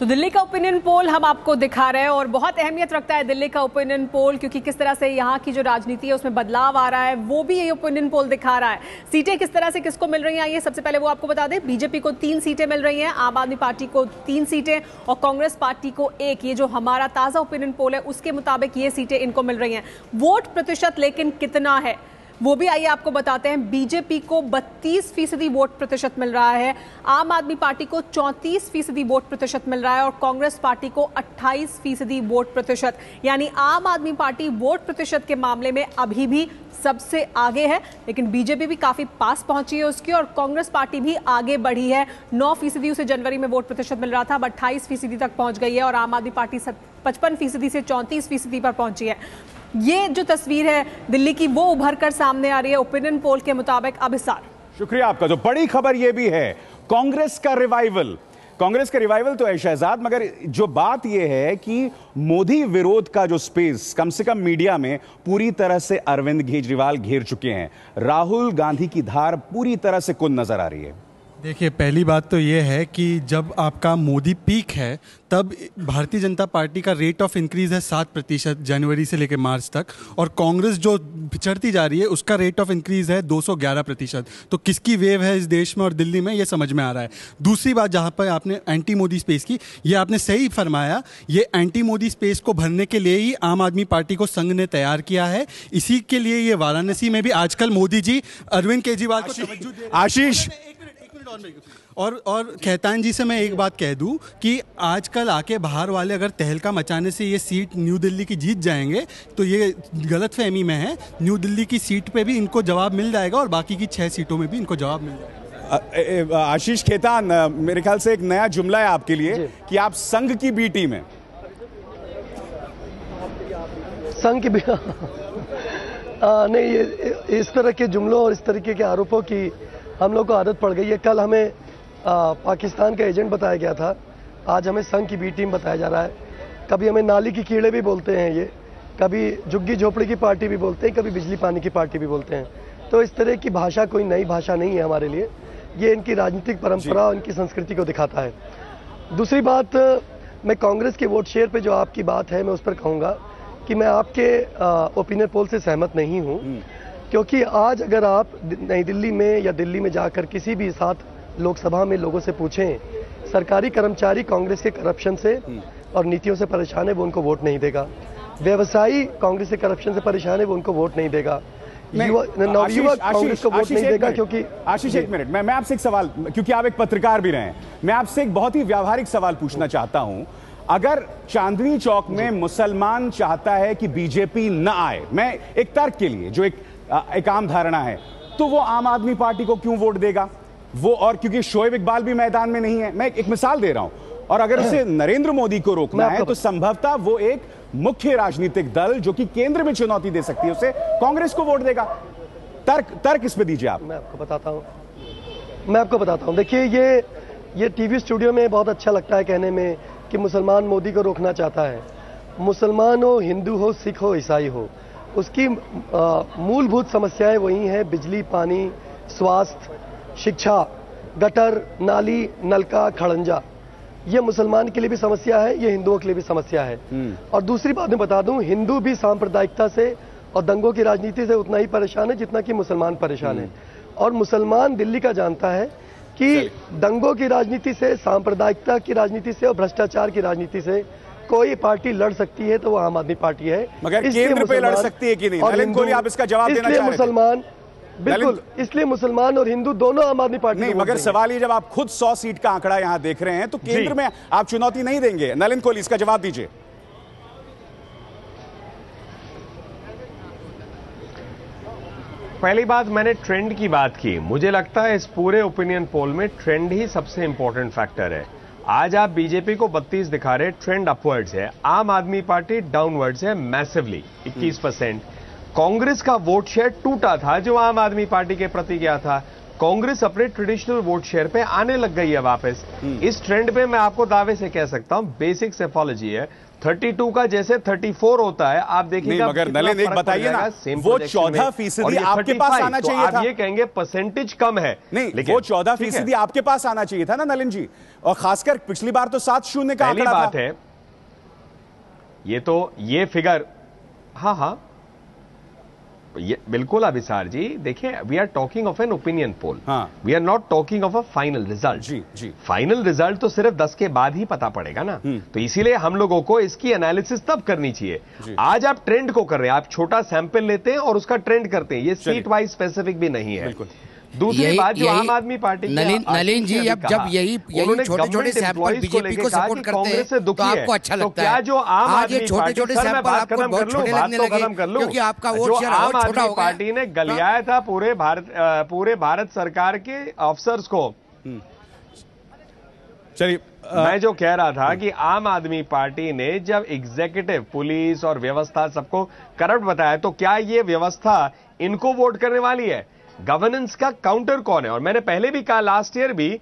Speaker 2: तो दिल्ली का ओपिनियन पोल हम आपको दिखा रहे हैं और बहुत अहमियत रखता है दिल्ली का ओपिनियन पोल, क्योंकि किस तरह से यहाँ की जो राजनीति है उसमें बदलाव आ रहा है, वो भी ये ओपिनियन पोल दिखा रहा है। सीटें किस तरह से किसको मिल रही हैं, ये सबसे पहले वो आपको बता दें। बीजेपी को 3 सीटें मिल रही हैं, आम आदमी पार्टी को 3 सीटें और कांग्रेस पार्टी को 1। ये जो हमारा ताजा ओपिनियन पोल है उसके मुताबिक ये सीटें इनको मिल रही हैं। वोट प्रतिशत लेकिन कितना है, वो भी आइए आपको बताते हैं। बीजेपी को 32% वोट प्रतिशत मिल रहा है, आम आदमी पार्टी को 34% वोट प्रतिशत मिल रहा है और कांग्रेस पार्टी को 28% वोट प्रतिशत। यानी आम आदमी पार्टी वोट प्रतिशत के मामले में अभी भी सबसे आगे है, लेकिन बीजेपी भी काफी पास पहुंची है उसकी और कांग्रेस पार्टी भी आगे बढ़ी है। 9% उसे जनवरी में वोट प्रतिशत मिल रहा था, अब 28% तक पहुंच गई है और आम आदमी पार्टी 55% से 34% पर पहुंची है। ये जो तस्वीर है दिल्ली की, वो उभर कर सामने आ रही है ओपिनियन पोल के मुताबिक। अभिसार,
Speaker 4: शुक्रिया आपका। जो बड़ी खबर यह भी है, कांग्रेस का रिवाइवल तो है शहजाद, मगर जो बात यह है कि मोदी विरोध का जो स्पेस कम से कम मीडिया में पूरी तरह से अरविंद केजरीवाल घेर चुके हैं। राहुल गांधी की धार पूरी तरह से कुंद नजर आ रही है।
Speaker 5: देखिए, पहली बात तो ये है कि जब आपका मोदी पीक है तब भारतीय जनता पार्टी का रेट ऑफ इंक्रीज है 7% जनवरी से लेकर मार्च तक, और कांग्रेस जो पिछड़ती जा रही है उसका रेट ऑफ इंक्रीज है 211%। तो किसकी वेव है इस देश में और दिल्ली में, ये समझ में आ रहा है। दूसरी बात, जहाँ पर आपने एंटी मोदी स्पेस की, ये आपने सही फरमाया, ये एंटी मोदी स्पेस को भरने के लिए ही आम आदमी पार्टी को संघ ने तैयार किया है। इसी के लिए ये वाराणसी में भी आजकल मोदी जी अरविंद केजरीवाल को तवज्जो दे रहे हैं।
Speaker 4: आशीष,
Speaker 5: और खेतान जी से मैं एक बात कह दूं कि आजकल आके बाहर वाले अगर तहलका मचाने से ये सीट न्यू दिल्ली की जीत जाएंगे तो ये गलतफहमी में है। न्यू दिल्ली की सीट पे भी इनको जवाब मिल जाएगा और बाकी की 6 सीटों में भी इनको जवाब मिल जाएगा।
Speaker 4: आशीष खेतान, मेरे ख्याल से एक नया जुमला है आपके लिए कि आप संघ की बी टीम है।
Speaker 13: संघ की नहीं, ये इस तरह के जुमलों और इस तरीके के आरोपों की हम लोग को आदत पड़ गई है। कल हमें पाकिस्तान का एजेंट बताया गया था, आज हमें संघ की बी टीम बताया जा रहा है। कभी हमें नाली की कीड़े भी बोलते हैं, ये कभी झुग्गी झोपड़ी की पार्टी भी बोलते हैं, कभी बिजली पानी की पार्टी भी बोलते हैं। तो इस तरह की भाषा कोई नई भाषा नहीं है हमारे लिए, ये इनकी राजनीतिक परंपरा और इनकी संस्कृति को दिखाता है। दूसरी बात, मैं कांग्रेस के वोट शेयर पे जो आपकी बात है मैं उस पर कहूँगा कि मैं आपके ओपिनियन पोल से सहमत नहीं हूँ, क्योंकि आज अगर आप नई दिल्ली में या दिल्ली में जाकर किसी भी 7 लोकसभा में लोगों से पूछें, सरकारी कर्मचारी कांग्रेस के करप्शन से और नीतियों से परेशान है, वो उनको वोट नहीं देगा। व्यवसायी कांग्रेस के करप्शन से परेशान है, वो उनको वोट नहीं देगा। नवयुवक कांग्रेस को वोट नहीं देगा क्योंकि
Speaker 4: आशीष, एक मिनट, मैं आपसे एक सवाल, क्योंकि आप एक पत्रकार भी रहे हैं, मैं आपसे एक बहुत ही व्यावहारिक सवाल पूछना चाहता हूं। अगर चांदनी चौक में मुसलमान चाहता है कि बीजेपी न आए, मैं एक तर्क के लिए जो एक आम धारणा है, तो वो आम आदमी पार्टी को क्यों वोट देगा? वो, और क्योंकि शोएब इकबाल भी मैदान में नहीं है, मैं एक मिसाल दे रहा हूं, और अगर उसे नरेंद्र मोदी को रोकना है तो संभवतः वो एक मुख्य राजनीतिक दल जो कि केंद्र में चुनौती दे सकती है उसे कांग्रेस को वोट देगा। तर्क इस पे दीजिए आप।
Speaker 13: मैं आपको बताता हूं। देखिए, ये टीवी स्टूडियो में बहुत अच्छा लगता है कहने में कि मुसलमान मोदी को रोकना चाहता है। मुसलमान हो, हिंदू हो, सिख हो, ईसाई हो, उसकी मूलभूत समस्याएं वही हैं: बिजली, पानी, स्वास्थ्य, शिक्षा, गटर, नाली, नलका, खड़ंजा। ये मुसलमान के लिए भी समस्या है, ये हिंदुओं के लिए भी समस्या है। और दूसरी बात मैं बता दूं, हिंदू भी सांप्रदायिकता से और दंगों की राजनीति से उतना ही परेशान है जितना कि मुसलमान परेशान है। और मुसलमान दिल्ली का जानता है कि दंगों की राजनीति से, सांप्रदायिकता की राजनीति से और भ्रष्टाचार की राजनीति से कोई पार्टी लड़ सकती है तो वो आम आदमी पार्टी है।
Speaker 4: मगर केंद्र पे लड़ सकती है कि नहीं? नलिन कोहली, आप इसका जवाब देना चाह रहे थे।
Speaker 13: मुसलमान, बिल्कुल, इसलिए मुसलमान और हिंदू दोनों आम आदमी पार्टी
Speaker 4: नहीं, मगर सवाल ये, जब आप खुद 100 सीट का आंकड़ा यहां देख रहे हैं तो केंद्र में आप चुनौती नहीं देंगे? नलिन कोहली, इसका जवाब दीजिए।
Speaker 3: पहली बात, मैंने ट्रेंड की बात की। मुझे लगता है इस पूरे ओपिनियन पोल में ट्रेंड ही सबसे इंपॉर्टेंट फैक्टर है। आज आप बीजेपी को 32 दिखा रहे, ट्रेंड अपवर्ड्स है। आम आदमी पार्टी डाउनवर्ड्स है मैसिवली, 21%। कांग्रेस का वोट शेयर टूटा था जो आम आदमी पार्टी के प्रति गया था। कांग्रेस अपने ट्रेडिशनल वोट शेयर पे आने लग गई है वापस। इस ट्रेंड पे मैं आपको दावे से कह सकता हूं, बेसिक सेफोलॉजी है। 32 का जैसे 34 होता है, आप देखिएगा।
Speaker 4: मगर नलिन, एक बताइए ना, वो 14% आपके पास आना चाहिए था।
Speaker 3: आप ये कहेंगे परसेंटेज कम है,
Speaker 4: नहीं, वो 14% आपके पास आना चाहिए था ना नलिन जी। और खासकर पिछली बार तो 7-0 का आंकड़ा
Speaker 3: बात है। ये फिगर, हाँ, ये बिल्कुल अभिसार जी, देखिए we are talking of an opinion poll, we are not talking of a final result. जी फाइनल रिजल्ट तो सिर्फ 10 के बाद ही पता पड़ेगा ना, तो इसीलिए हम लोगों को इसकी एनालिसिस तब करनी चाहिए। आज आप ट्रेंड को कर रहे हैं, आप छोटा सैंपल लेते हैं और उसका ट्रेंड करते हैं, ये सीट वाइज स्पेसिफिक भी नहीं है। दूसरी बात जो आम आदमी पार्टी
Speaker 6: नलिन जी, अब जब यही छोटे-छोटे सैंपल बीजेपी को सपोर्ट करते हैं तो आपको अच्छा लगता है।
Speaker 3: क्या जो आम आदमी
Speaker 6: छोटे-छोटे सैंपल आपको बहुत छोटे लगने लगे क्योंकि आपका वोट शेयर और छोटा हो गया।
Speaker 3: पार्टी ने गलियाया था पूरे भारत सरकार के अफसर्स को।
Speaker 4: चलिए,
Speaker 3: मैं जो कह रहा था कि आम आदमी पार्टी ने जब एग्जीक्यूटिव, पुलिस और व्यवस्था सबको करप्ट बताया, तो क्या ये व्यवस्था इनको वोट करने वाली है? गवर्नेंस का काउंटर कौन है? और मैंने पहले भी कहा, लास्ट ईयर भी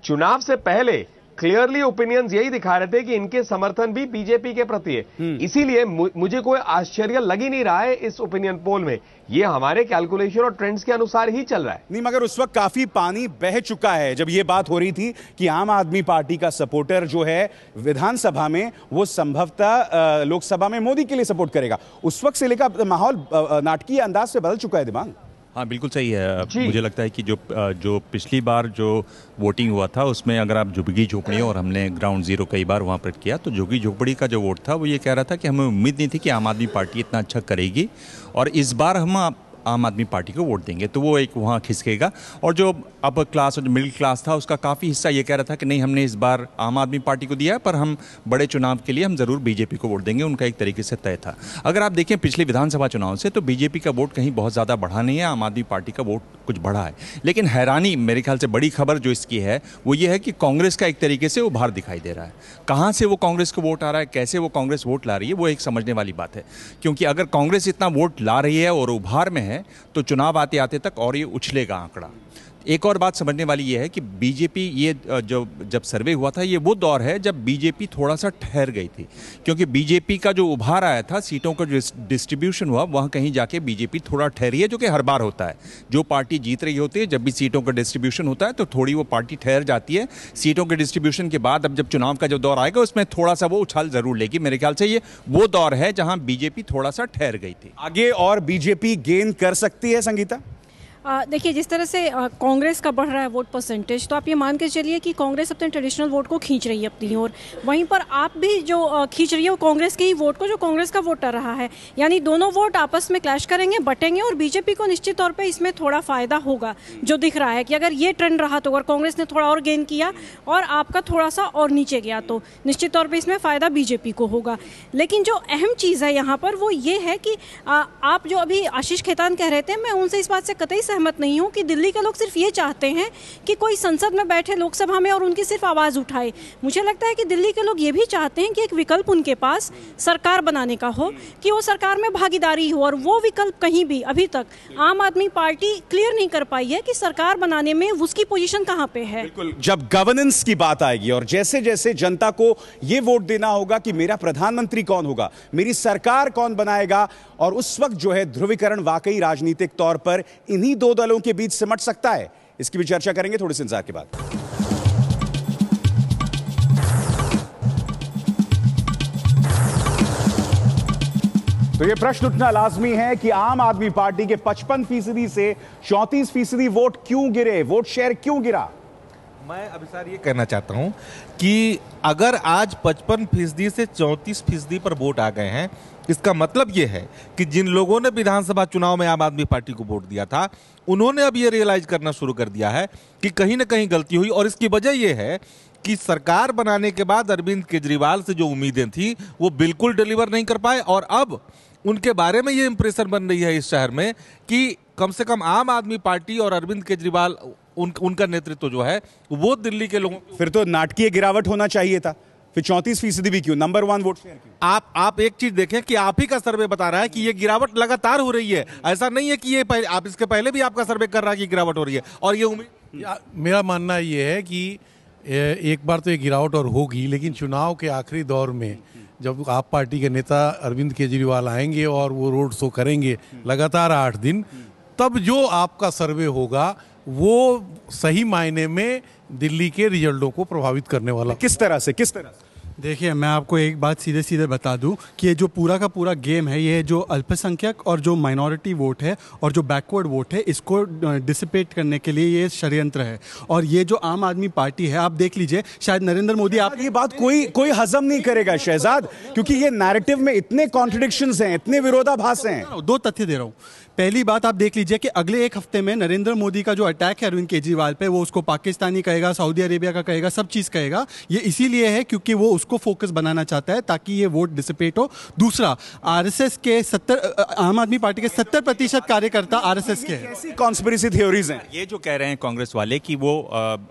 Speaker 3: चुनाव से पहले क्लियरली ओपिनियंस यही दिखा रहे थे कि इनके समर्थन भी बीजेपी के प्रति है। इसीलिए मुझे कोई आश्चर्य लग ही नहीं रहा है इस ओपिनियन पोल में, ये हमारे कैलकुलेशन और ट्रेंड्स के अनुसार ही चल रहा है।
Speaker 4: नहीं, मगर उस वक्त काफी पानी बह चुका है जब ये बात हो रही थी कि आम आदमी पार्टी का सपोर्टर जो है विधानसभा में, वो संभवतः लोकसभा में मोदी के लिए सपोर्ट करेगा। उस वक्त से लेकर माहौल नाटकीय अंदाज से बदल चुका है दिमाग।
Speaker 14: हाँ, बिल्कुल सही है। मुझे लगता है कि जो पिछली बार जो वोटिंग हुआ था उसमें अगर आप झुग्गी झोपड़ियों, और हमने ग्राउंड जीरो कई बार वहाँ पर किया, तो झुग्गी झोपड़ी का जो वोट था वो ये कह रहा था कि हमें उम्मीद नहीं थी कि आम आदमी पार्टी इतना अच्छा करेगी और इस बार हम आम आदमी पार्टी को वोट देंगे, तो वो एक वहाँ खिसकेगा। और जो अपर क्लास और जो मिडिल क्लास था उसका काफ़ी हिस्सा ये कह रहा था कि नहीं, हमने इस बार आम आदमी पार्टी को दिया है पर हम बड़े चुनाव के लिए हम ज़रूर बीजेपी को वोट देंगे, उनका एक तरीके से तय था। अगर आप देखें पिछले विधानसभा चुनाव से, तो बीजेपी का वोट कहीं बहुत ज़्यादा बढ़ा नहीं है, आम आदमी पार्टी का वोट कुछ बढ़ा है। लेकिन हैरानी, मेरे ख्याल से बड़ी खबर जो इसकी है वो ये है कि कांग्रेस का एक तरीके से उभार दिखाई दे रहा है। कहाँ से वो कांग्रेस को वोट आ रहा है, कैसे वो कांग्रेस वोट ला रही है, वो एक समझने वाली बात है। क्योंकि अगर कांग्रेस इतना वोट ला रही है और उभार में है, तो चुनाव आते आते तक और ये उछलेगा आंकड़ा। एक और बात समझने वाली ये है कि बीजेपी, ये जो जब सर्वे हुआ था, ये वो दौर है जब बीजेपी थोड़ा सा ठहर गई थी, क्योंकि बीजेपी का जो उभार आया था, सीटों का जो डिस्ट्रीब्यूशन हुआ, वहाँ कहीं जाके बीजेपी थोड़ा ठहरी है, जो कि हर बार होता है। जो पार्टी जीत रही होती है, जब भी सीटों का डिस्ट्रीब्यूशन होता है तो थोड़ी वो पार्टी ठहर जाती है। सीटों के डिस्ट्रीब्यूशन के बाद अब जब चुनाव का जो दौर आएगा उसमें थोड़ा सा वो उछाल जरूर लेगी। मेरे ख्याल से ये वो दौर है जहाँ बीजेपी थोड़ा सा ठहर गई थी।
Speaker 4: आगे और बीजेपी गेन कर सकती है संगीता?
Speaker 10: देखिए, जिस तरह से कांग्रेस का बढ़ रहा है वोट परसेंटेज, तो आप ये मान के चलिए कि कांग्रेस अपने ट्रेडिशनल वोट को खींच रही है अपनी ओर। वहीं पर आप भी जो खींच रही है वो कांग्रेस के ही वोट को, जो कांग्रेस का वोटर रहा है। यानी दोनों वोट आपस में क्लैश करेंगे, बटेंगे, और बीजेपी को निश्चित तौर पे इसमें थोड़ा फायदा होगा। जो दिख रहा है कि अगर ये ट्रेंड रहा, तो अगर कांग्रेस ने थोड़ा और गेन किया और आपका थोड़ा सा और नीचे गया, तो निश्चित तौर पर इसमें फायदा बीजेपी को होगा। लेकिन जो अहम चीज़ है यहाँ पर वो ये है कि आप जो अभी आशीष खेतान कह रहे थे, मैं उनसे इस बात से कतई सहमत नहीं हूँ कि दिल्ली के लोग सिर्फ ये चाहते हैं कि कोई संसद में बैठे लोकसभा में और उनकी सिर्फ आवाज उठाए। मुझे लगता है कि दिल्ली के लोग ये भी चाहते हैं कि एक विकल्प उनके पास सरकार बनाने का हो, कि वो सरकार में भागीदारी हो, और वो विकल्प कहीं भी अभी तक आम आदमी पार्टी क्लियर नहीं कर पाई है कि सरकार बनाने में उसकी पोजीशन कहाँ पे है।
Speaker 4: बिल्कुल, जब गवर्नेंस की बात आएगी और जैसे जैसे जनता को ये वोट देना होगा कि मेरा प्रधानमंत्री कौन होगा, मेरी सरकार कौन बनाएगा, और उस वक्त जो है ध्रुवीकरण वाकई राजनीतिक तौर पर इन्हीं दो दलों के बीच सिमट सकता है। इसकी भी चर्चा करेंगे थोड़े से इंतजार के बाद। तो यह प्रश्न उठना लाजमी है कि आम आदमी पार्टी के 55% से 34% वोट क्यों गिरे, वोट शेयर क्यों गिरा?
Speaker 11: मैं अभिसार ये कहना चाहता हूं कि अगर आज 55% से 34% पर वोट आ गए हैं, इसका मतलब यह है कि जिन लोगों ने विधानसभा चुनाव में आम आदमी पार्टी को वोट दिया था, उन्होंने अब ये रियलाइज करना शुरू कर दिया है कि कहीं ना कहीं गलती हुई। और इसकी वजह यह है कि सरकार बनाने के बाद अरविंद केजरीवाल से जो उम्मीदें थी वो बिल्कुल डिलीवर नहीं कर पाए, और अब उनके बारे में ये इंप्रेशन बन रही है इस शहर में कि कम से कम आम आदमी पार्टी और अरविंद केजरीवाल, उनका नेतृत्व जो है वो दिल्ली के लोगों।
Speaker 4: फिर तो नाटकीय गिरावट होना चाहिए था, फिर 34% भी क्यों, नंबर 1 वोट शेयर क्यों?
Speaker 11: आप एक चीज देखें कि आप ही का सर्वे बता रहा है कि ये गिरावट लगातार हो रही है। ऐसा नहीं है कि ये आप इसके पहले भी आपका सर्वे कर रहा है कि गिरावट हो रही है, और ये उम्मीद।
Speaker 7: मेरा मानना ये है कि एक बार तो ये गिरावट और होगी, लेकिन चुनाव के आखिरी दौर में जब आप पार्टी के नेता अरविंद केजरीवाल आएंगे और वो रोड शो करेंगे लगातार 8 दिन, तब जो आपका सर्वे होगा वो सही मायने में दिल्ली के रिजल्टों को प्रभावित करने वाला।
Speaker 4: किस तरह से?
Speaker 5: देखिए, मैं आपको एक बात सीधे सीधे बता दूं कि ये जो पूरा का पूरा गेम है, ये जो अल्पसंख्यक और जो माइनॉरिटी वोट है और जो बैकवर्ड वोट है, इसको डिसिपेट करने के लिए ये षड्यंत्र है। और ये जो आम आदमी पार्टी है, आप देख लीजिए, शायद नरेंद्र मोदी, आप
Speaker 4: ये बात कोई हजम नहीं करेगा शहजाद, क्योंकि ये नैरेटिव में इतने कॉन्ट्रडिक्शंस हैं, इतने विरोधाभास हैं।
Speaker 5: 2 तथ्य दे रहा हूं। पहली बात, आप देख लीजिए कि अगले 1 हफ्ते में नरेंद्र मोदी का जो अटैक है अरविंद केजरीवाल पे, वो उसको पाकिस्तानी कहेगा, सऊदी अरेबिया का कहेगा, सब चीज कहेगा। ये इसीलिए है क्योंकि वो उसको फोकस बनाना चाहता है ताकि ये वोट डिसिपेट हो। दूसरा, आरएसएस के आम आदमी पार्टी के 70% कार्यकर्ता आरएसएस के हैं।
Speaker 4: ऐसी कॉन्स्पिरेसी थ्योरीज हैं।
Speaker 14: ये जो कह रहे हैं कांग्रेस वाले कि वो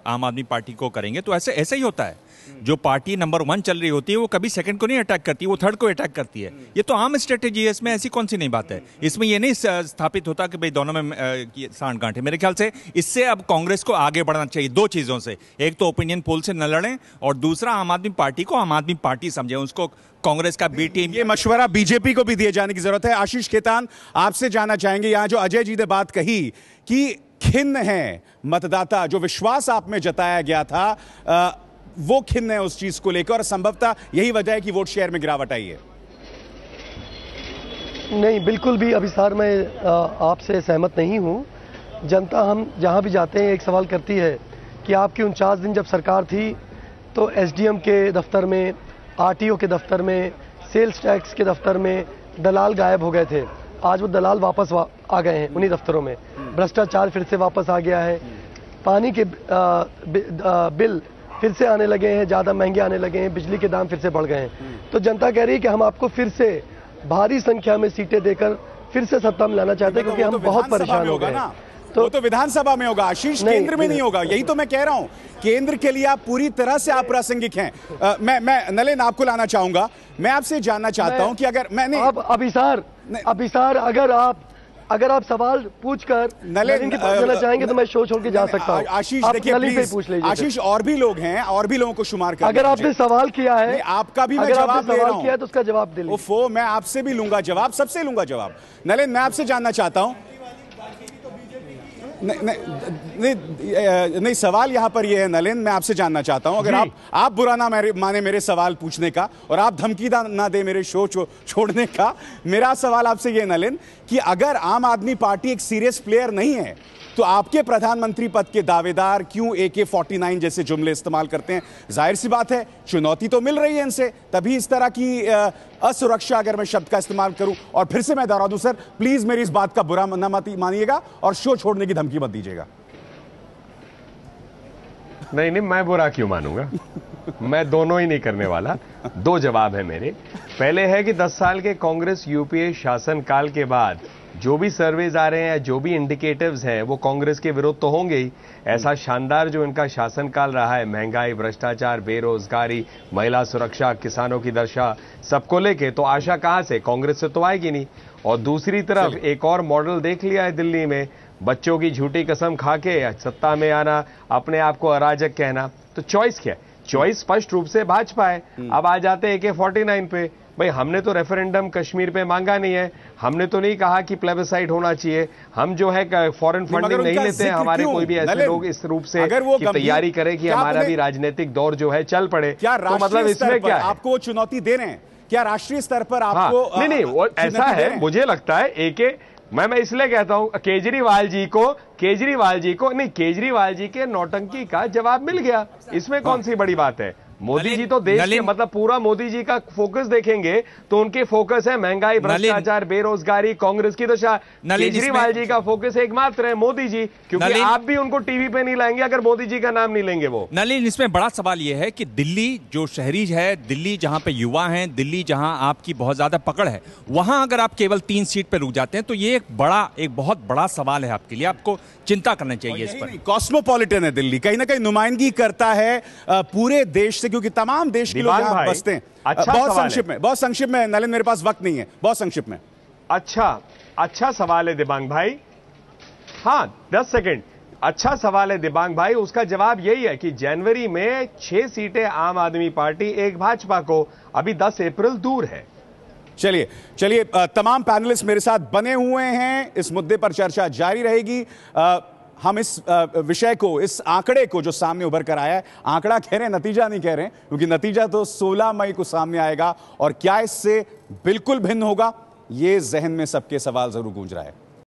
Speaker 14: आम आदमी पार्टी को करेंगे, तो ऐसे ही होता है। जो पार्टी नंबर 1 चल रही होती है वो कभी सेकंड को नहीं अटैक करती, वो थर्ड को अटैक करती है। ये तो आम स्ट्रेटेजी है, इसमें ऐसी कौन सी नई बात है। इसमें ये नहीं स्थापित होता कि भाई दोनों में सांठ-गांठ है। मेरे ख्याल से इससे अब कांग्रेस को आगे बढ़ना चाहिए 2 चीजों से। एक तो ओपिनियन पोल से न लड़ें, और दूसरा आम आदमी पार्टी को आम आदमी पार्टी समझें, उसको कांग्रेस का बी टीम।
Speaker 4: ये मशवरा बीजेपी को भी दिए जाने की जरूरत है। आशीष खेतान, आपसे जानना चाहेंगे, यहां जो अजय जी ने बात कही कि खिन्न है मतदाता, जो विश्वास आप में जताया गया था वो खिन्न है उस चीज को लेकर, और संभवतः यही वजह है कि वोट शेयर में गिरावट आई है।
Speaker 13: नहीं, बिल्कुल भी अभिसार मैं आपसे सहमत नहीं हूं। जनता हम जहां भी जाते हैं एक सवाल करती है कि आपकी 49 दिन जब सरकार थी तो एसडीएम के दफ्तर में, आरटीओ के दफ्तर में, सेल्स टैक्स के दफ्तर में दलाल गायब हो गए थे। आज वो दलाल वापस आ गए हैं उन्हीं दफ्तरों में। भ्रष्टाचार फिर से वापस आ गया है। पानी के बिल फिर से आने लगे हैं, ज़्यादा महंगे आने लगे हैं, बिजली के दाम फिर से बढ़ गए हैं। तो जनता कह रही है कि हम आपको फिर से भारी संख्या में सीटें देकर फिर से सत्ता में लाना चाहते हैं, क्योंकि हम बहुत परेशान हो गए हैं।
Speaker 4: तो वो तो विधानसभा में होगा आशीष, केंद्र में नहीं होगा। यही तो मैं कह रहा हूं, केंद्र के लिए आप पूरी तरह से अप्रासंगिक हैं। मैं नलिन आपको लाना चाहूंगा। मैं आपसे जानना चाहता हूं कि अगर मैंने
Speaker 13: अभिसार अगर आप सवाल पूछकर नलिन के पास जाना चाहेंगे तो मैं शो छोड़ के जा सकता हूँ।
Speaker 4: आशीष देखिए प्लीज, पूछ लीजिए आशीष, और भी लोग हैं, और भी लोगों को शुमार कर।
Speaker 13: अगर आपने सवाल किया है,
Speaker 4: आपका भी मैं जवाब दे रहा हूं,
Speaker 13: किया तो उसका जवाब दे लीजिए।
Speaker 4: ओफो, मैं आपसे भी लूंगा जवाब, सबसे लूंगा जवाब। नलिन, मैं आपसे जानना चाहता हूं, नहीं सवाल यहां पर यह है नलिन, मैं आपसे जानना चाहता हूं, अगर आप बुरा ना माने मेरे सवाल पूछने का, और आप धमकी ना दे मेरे शो छोड़ने का, मेरा सवाल आपसे यह नलिन कि अगर आम आदमी पार्टी एक सीरियस प्लेयर नहीं है तो आपके प्रधानमंत्री पद के दावेदार क्यों AK-49 जैसे जुमले इस्तेमाल करते हैं? जाहिर सी बात है, चुनौती तो मिल रही है इनसे, तभी इस तरह की असुरक्षा, अगर मैं शब्द का इस्तेमाल करूं। और फिर से मैं दोहरा दूं सर, प्लीज मेरी इस बात का बुरा न मानिएगा और शो छोड़ने की धमकी मत दीजिएगा।
Speaker 3: नहीं, मैं बुरा क्यों मानूंगा? मैं दोनों ही नहीं करने वाला। 2 जवाब है मेरे। पहले है कि 10 साल के कांग्रेस यूपीए शासनकाल के बाद जो भी सर्वेज आ रहे हैं, जो भी इंडिकेटिव्स हैं, वो कांग्रेस के विरुद्ध तो होंगे ही। ऐसा शानदार जो इनका शासनकाल रहा है, महंगाई, भ्रष्टाचार, बेरोजगारी, महिला सुरक्षा, किसानों की दशा, सबको लेके तो आशा कहां से? कांग्रेस से तो आएगी नहीं। और दूसरी तरफ एक और मॉडल देख लिया है दिल्ली में, बच्चों की झूठी कसम खा के सत्ता में आना, अपने आप को अराजक कहना। तो चॉइस क्या है? चॉइस स्पष्ट रूप से भाजपा है। अब आ जाते हैं AK-49 पे। भाई, हमने तो रेफरेंडम कश्मीर पे मांगा नहीं है, हमने तो नहीं कहा कि प्लेबिसाइड होना चाहिए, हम जो है फॉरेन फंडिंग नहीं लेते हैं। हमारे कोई भी ऐसे लोग इस रूप से कि तैयारी करें कि हमारा भी राजनीतिक दौर जो है चल पड़े, तो मतलब इसमें क्या है?
Speaker 4: आपको वो चुनौती दे रहे हैं क्या राष्ट्रीय स्तर पर आपको?
Speaker 3: नहीं, वो ऐसा है, मुझे लगता है मैं इसलिए कहता हूं केजरीवाल जी के नौटंकी का जवाब मिल गया। इसमें कौन सी बड़ी बात है? मोदी जी तो देश के मतलब पूरा मोदी जी का फोकस देखेंगे तो उनके फोकस है महंगाई, भ्रष्टाचार, बेरोजगारी, कांग्रेस की दशा। केजरीवाल जी का फोकस एकमात्र है मोदी जी, क्योंकि आप भी उनको टीवी पे नहीं लाएंगे अगर मोदी जी का नाम नहीं लेंगे वो।
Speaker 14: नलिन, इसमें बड़ा सवाल यह है कि दिल्ली जो शहरी है, दिल्ली जहां पे युवा हैं, दिल्ली जहां आपकी बहुत ज्यादा पकड़ है, वहां अगर आप केवल 3 सीट पे रुक जाते हैं तो ये एक बहुत बड़ा सवाल है आपके लिए। आपको चिंता करना चाहिए इस पर।
Speaker 4: कॉस्मोपॉलिटन है दिल्ली, कहीं ना कहीं नुमाइंदगी करता है पूरे देश से, क्योंकि तमाम देश के लोग यहां बसते हैं। बहुत संक्षिप्त में नलिन, मेरे पास वक्त नहीं है, बहुत संक्षिप्त में।
Speaker 3: अच्छा सवाल है दिबांग भाई। हाँ, 10 सेकंड। अच्छा सवाल है दिबांग भाई। उसका जवाब यही है कि जनवरी में 6 सीटें आम आदमी पार्टी, 1 भाजपा को। अभी 10 अप्रैल दूर है। चलिए, तमाम पैनलिस्ट मेरे साथ बने हुए हैं, इस मुद्दे पर चर्चा जारी रहेगी।
Speaker 4: हम इस विषय को, इस आंकड़े को जो सामने उभर कर आया है, आंकड़ा कह रहे हैं, नतीजा नहीं कह रहे हैं, क्योंकि नतीजा तो 16 मई को सामने आएगा और क्या इससे बिल्कुल भिन्न होगा, ये जहन में सबके सवाल जरूर गूंज रहा है।